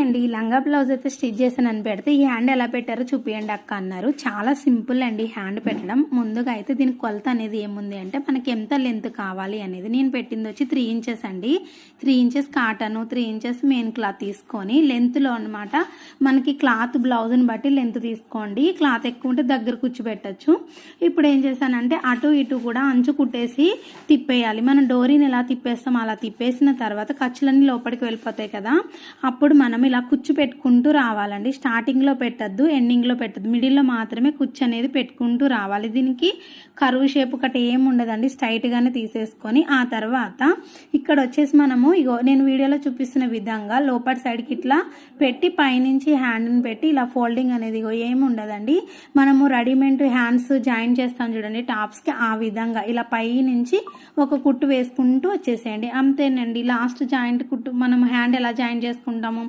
అండి, లంగా బ్లౌజ్ అయితే స్టిచ్ చేశానని పెడితే ఈ హ్యాండ్ ఎలా పెట్టారో చూపియండి అక్క అన్నారు. చాలా సింపుల్ అండి హ్యాండ్ పెట్టడం. ముందుగా అయితే దీనికి కొలత అనేది ఏముంది అంటే మనకి ఎంత లెంత్ కావాలి అనేది. నేను పెట్టింది వచ్చి 3 ఇంచెస్ అండి. 3 inches cotton, 3 inches main cloth తీసుకొని లెంత్లో అనమాట మనకి క్లాత్ బ్లౌజ్ని బట్టి లెంత్ తీసుకోండి. క్లాత్ ఎక్కువ ఉంటే దగ్గర కూర్చోబెట్టచ్చు. ఇప్పుడు ఏం చేశానంటే అటు ఇటు కూడా అంచు కుట్టేసి తిప్పేయాలి. మనం డోరీని ఎలా తిప్పేస్తాం అలా తిప్పేసిన తర్వాత ఖర్చులన్నీ లోపలికి వెళ్ళిపోతాయి కదా, అప్పుడు మనం ఇలా కుచ్చు పెట్టుకుంటూ రావాలండి. స్టార్టింగ్లో పెట్టద్దు, ఎండింగ్లో పెట్టద్దు, మిడిల్లో మాత్రమే కుచ్చు అనేది పెట్టుకుంటూ రావాలి. దీనికి కరువు షేప్ ఒకటి ఏమి ఉండదండి, స్ట్రైట్గానే తీసేసుకొని ఆ తర్వాత ఇక్కడ వచ్చేసి మనము ఇగో నేను వీడియోలో చూపిస్తున్న విధంగా లోపటి సైడ్కి ఇట్లా పెట్టి పైనుంచి హ్యాండ్ని పెట్టి ఇలా ఫోల్డింగ్ అనేది ఇగో ఏమి ఉండదండి. మనము రెడీమేడ్ హ్యాండ్స్ జాయిన్ చేస్తాం చూడండి టాప్స్కి, ఆ విధంగా ఇలా పై నుంచి ఒక కుట్టు వేసుకుంటూ వచ్చేసేయండి. అంతేనండి. లాస్ట్ జాయింట్ కుట్టు మనం హ్యాండ్ ఎలా జాయిన్ చేసుకుంటాము